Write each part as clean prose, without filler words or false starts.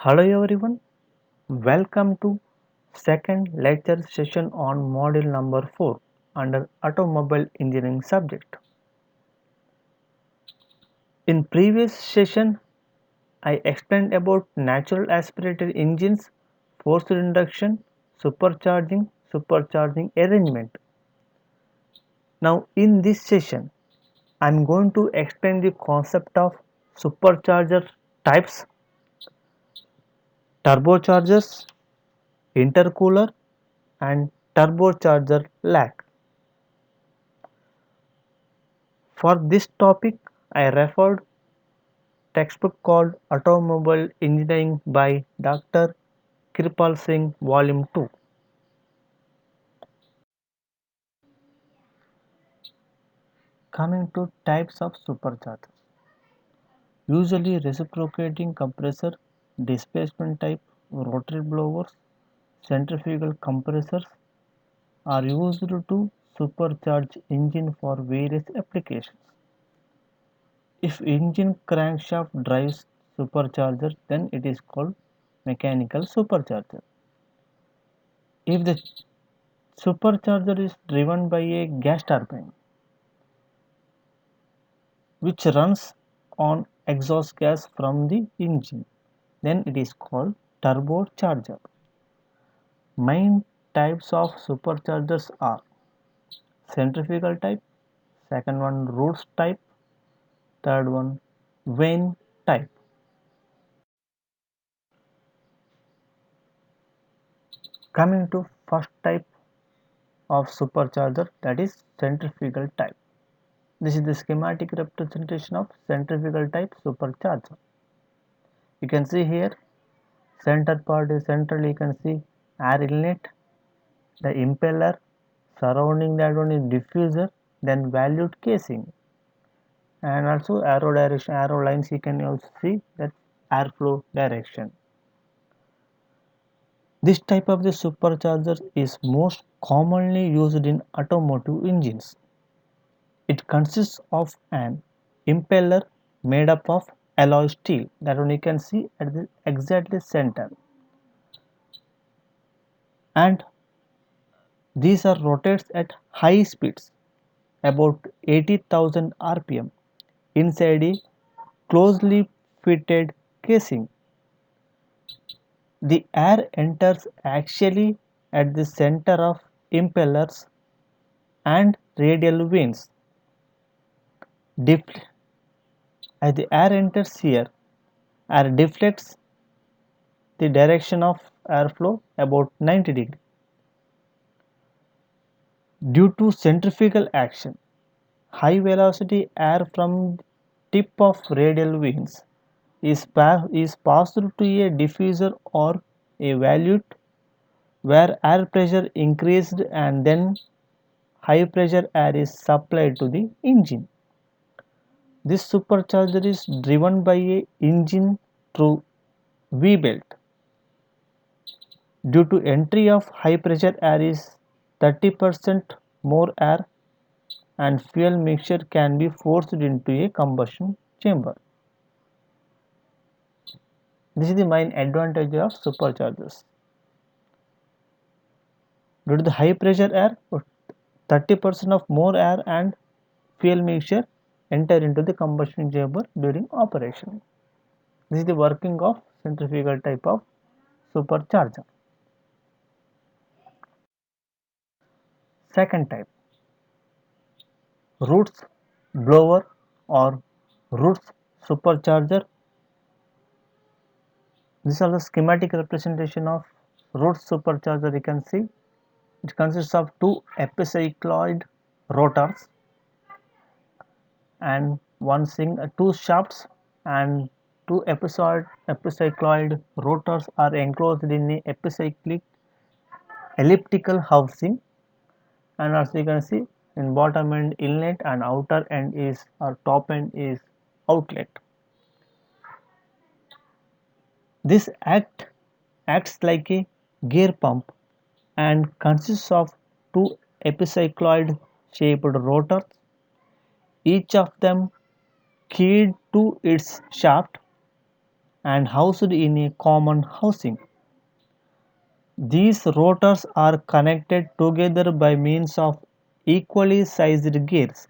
Hello everyone, welcome to second lecture session on module number 4 under automobile engineering subject. In previous session, I explained about natural aspirated engines, forced induction, supercharging arrangement. Now in this session, I am going to explain the concept of supercharger types, turbochargers, intercooler and turbocharger lag. For this topic, I referred textbook called Automobile Engineering by Dr. Kirpal Singh Volume 2. Coming to types of superchargers. Usually reciprocating compressor, displacement type, rotary blowers, centrifugal compressors are used to supercharge engine for various applications. If engine crankshaft drives supercharger, then it is called mechanical supercharger. If the supercharger is driven by a gas turbine which runs on exhaust gas from the engine, then it is called turbocharger. Main types of superchargers are centrifugal type, second one Roots type, third one Vane type. Coming to first type of supercharger, that is centrifugal type. This is the schematic representation of centrifugal type supercharger. You can see here center part is central, you can see air inlet, the impeller, surrounding that one is diffuser, then volute casing, and also arrow direction, arrow lines, you can also see that airflow direction. This type of the supercharger is most commonly used in automotive engines. It consists of an impeller made up of alloy steel, that one you can see at the exactly center, and these are rotates at high speeds, about 80,000 rpm, inside a closely fitted casing. The air enters actually at the center of impellers and radial vanes. As the air enters here, air deflects the direction of airflow about 90 degrees. Due to centrifugal action, high velocity air from tip of radial vanes is passed to a diffuser or a volute where air pressure increased and then high pressure air is supplied to the engine. This supercharger is driven by a engine through V belt. Due to entry of high pressure air is 30% more air and fuel mixture can be forced into a combustion chamber. This is the main advantage of superchargers. Due to the high pressure air, 30% of more air and fuel mixture enter into the combustion chamber during operation. This is the working of centrifugal type of supercharger. Second type, Roots blower or Roots supercharger. This is the schematic representation of Roots supercharger. You can see it consists of two epicycloid rotors and two shafts, and two epicycloid rotors are enclosed in a epicyclic elliptical housing, and as you can see in bottom end inlet and outer end is or top end is outlet. This acts like a gear pump and consists of two epicycloid shaped rotors, each of them keyed to its shaft. and housed in a common housing. These rotors are connected together by means of equally sized gears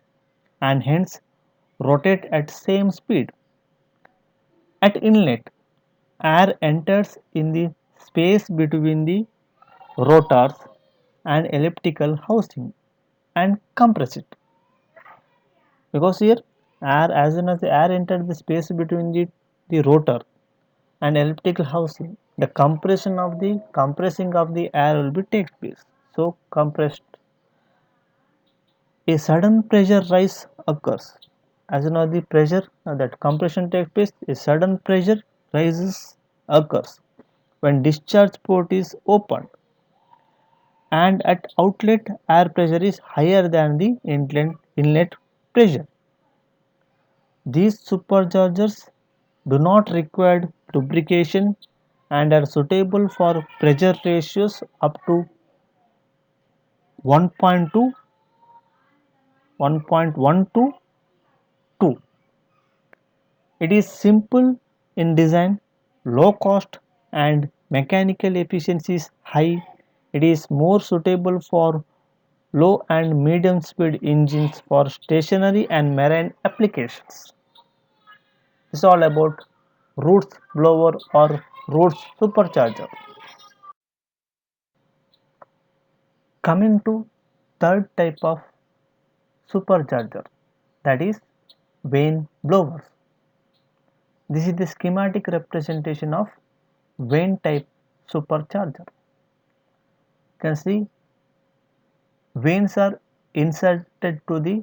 and hence rotate at same speed. At inlet, air enters in the space between the rotors and elliptical housing and compress it. Because here air, as soon as the air enters the space between the rotor and elliptical housing, the compressing of the air will be take place. So compressed, a sudden pressure rise occurs. As soon as the pressure that compression takes place, a sudden pressure rises occurs when discharge port is opened and at outlet air pressure is higher than the inlet pressure. These superchargers do not require lubrication and are suitable for pressure ratios up to 1.2, 1.1 to 2. It is simple in design, low cost and mechanical efficiency is high. It is more suitable for low and medium speed engines for stationary and marine applications. This is all about Roots blower or Roots supercharger. Coming to third type of supercharger, that is vane blowers. This is the schematic representation of vane type supercharger. You can see vanes are inserted to the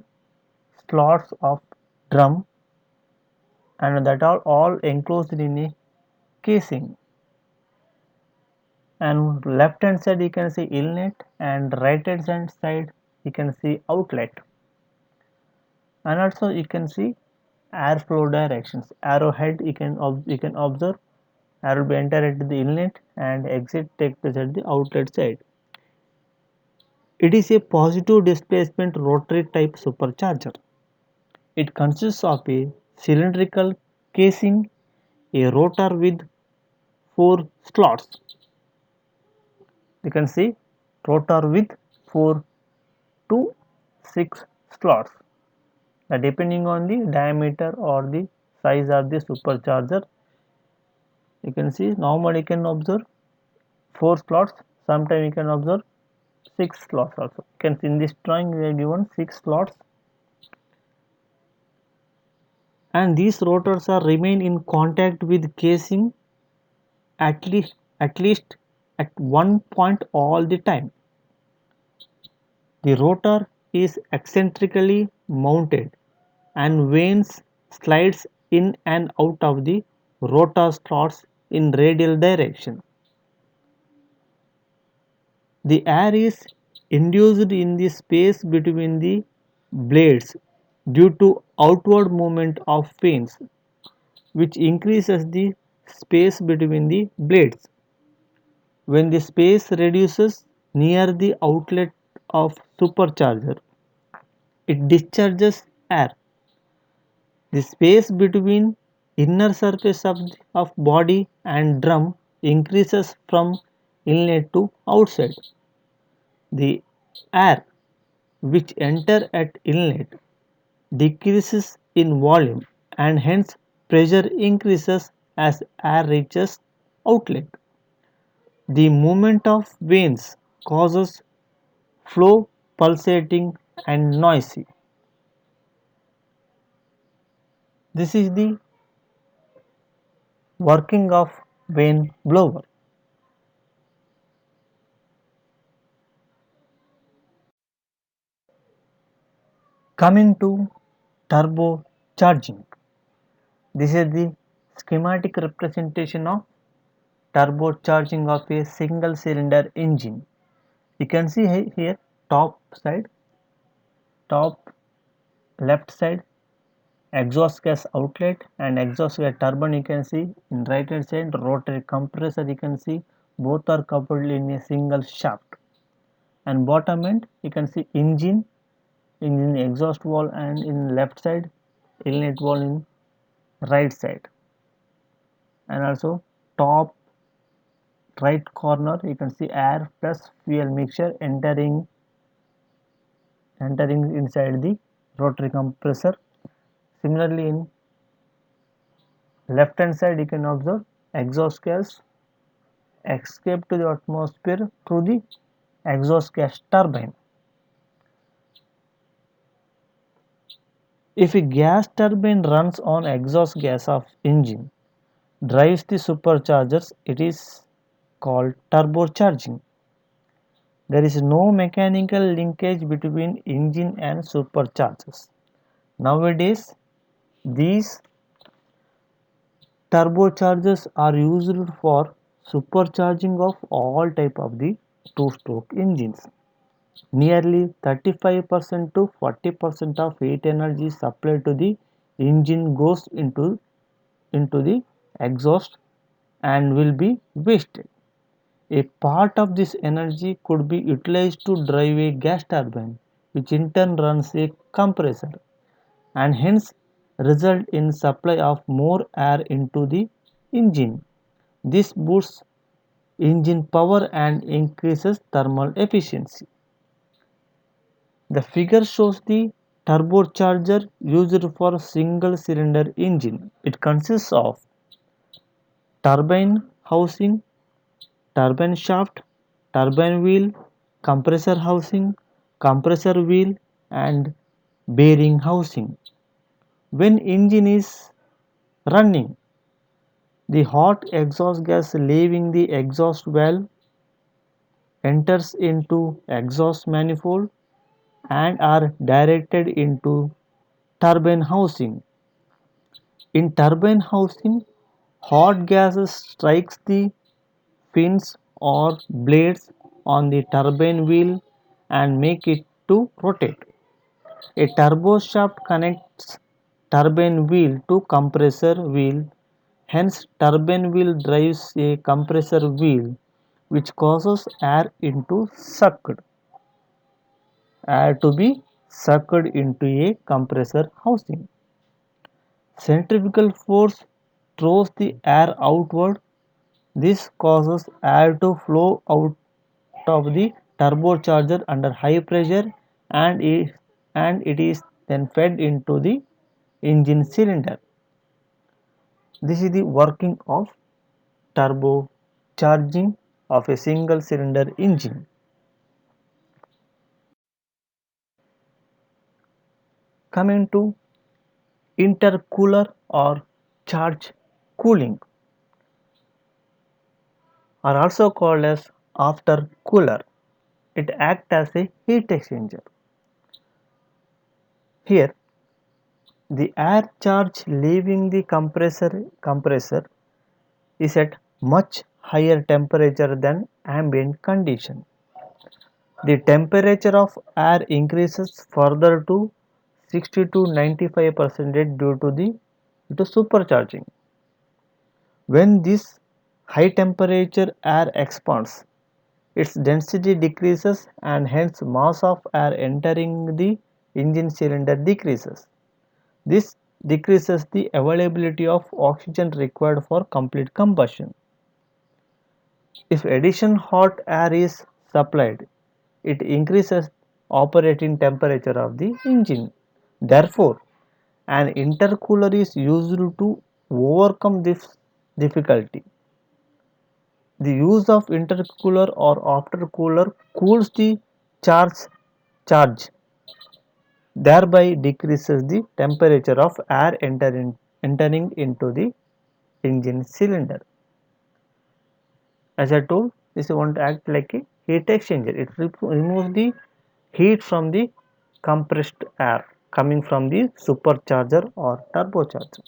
slots of drum and that are all enclosed in a casing. And left hand side you can see inlet and right hand side you can see outlet. And also you can see airflow directions. Arrowhead you can observe air will be enter at the inlet and exit take place at the outlet side. It is a positive displacement rotary type supercharger. It consists of a cylindrical casing, a rotor with four slots. You can see rotor with 4 to 6 slots. Depending on the diameter or the size of the supercharger, you can see normally you can observe 4 slots, sometimes you can observe 6 slots also. You can see in this drawing we are given 6 slots, and these rotors are remain in contact with casing at least at one point all the time. The rotor is eccentrically mounted and vanes slides in and out of the rotor slots in radial direction. The air is induced in the space between the blades due to outward movement of vanes, which increases the space between the blades. When the space reduces near the outlet of supercharger, it discharges air. The space between inner surface of body and drum increases from inlet to outside. The air which enter at inlet decreases in volume and hence pressure increases as air reaches outlet. The movement of vanes causes flow pulsating and noisy. This is the working of vane blower. Coming to turbocharging. This is the schematic representation of turbocharging of a single cylinder engine. You can see here top side, top left side exhaust gas outlet and exhaust gas turbine. You can see in right hand side rotary compressor. You can see both are coupled in a single shaft, and bottom end you can see engine exhaust valve, and in left side inlet valve in right side. and also top right corner you can see air plus fuel mixture entering inside the rotary compressor. Similarly, in left hand side you can observe exhaust gas escape to the atmosphere through the exhaust gas turbine. If a gas turbine runs on exhaust gas of engine drives the superchargers, it is called turbocharging. There is no mechanical linkage between engine and superchargers. Nowadays, these turbochargers are used for supercharging of all type of the two-stroke engines. Nearly 35% to 40% of heat energy supplied to the engine goes into the exhaust and will be wasted. A part of this energy could be utilized to drive a gas turbine, which in turn runs a compressor and hence result in supply of more air into the engine. This boosts engine power and increases thermal efficiency. The figure shows the turbocharger used for single cylinder engine. It consists of turbine housing, turbine shaft, turbine wheel, compressor housing, compressor wheel and bearing housing. When engine is running, the hot exhaust gas leaving the exhaust valve enters into exhaust manifold and are directed into turbine housing. In turbine housing, hot gases strikes the fins or blades on the turbine wheel and make it to rotate. A turbo shaft connects turbine wheel to compressor wheel. Hence, turbine wheel drives a compressor wheel, which causes air to be sucked into a compressor housing. Centrifugal force throws the air outward. This causes air to flow out of the turbocharger under high pressure and it is then fed into the engine cylinder. This is the working of turbocharging of a single cylinder engine. Coming to intercooler or charge cooling are also called as aftercooler. It acts as a heat exchanger. Here, the air charge leaving the compressor is at much higher temperature than ambient condition. The temperature of air increases further to 60 to 95% due to supercharging. When this high temperature air expands, its density decreases and hence mass of air entering the engine cylinder decreases. This decreases the availability of oxygen required for complete combustion. If additional hot air is supplied, it increases operating temperature of the engine. Therefore, an intercooler is used to overcome this difficulty. The use of intercooler or aftercooler cools the charge, thereby decreases the temperature of air entering into the engine cylinder. As I told, this is going to act like a heat exchanger. It removes the heat from the compressed air coming from the supercharger or turbocharger.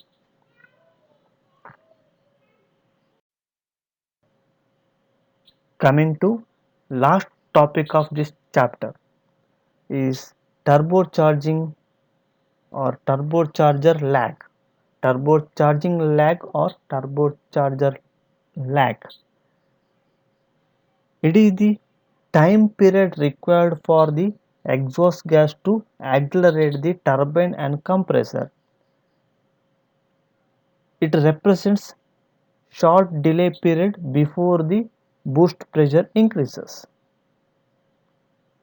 Coming to last topic of this chapter is turbocharging or turbocharger lag. Turbocharging lag or turbocharger lag. It is the time period required for the exhaust gas to accelerate the turbine and compressor. It represents short delay period before the boost pressure increases.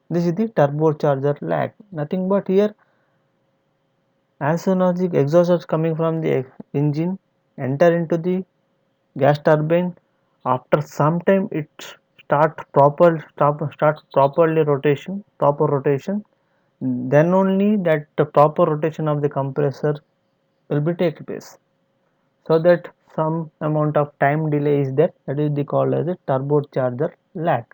This is the turbocharger lag. Nothing but here, as soon as the exhaust is coming from the engine enter into the gas turbine, after some time it start properly proper rotation, then only that the proper rotation of the compressor will be take place, so that some amount of time delay is there, that is called as a turbocharger lag.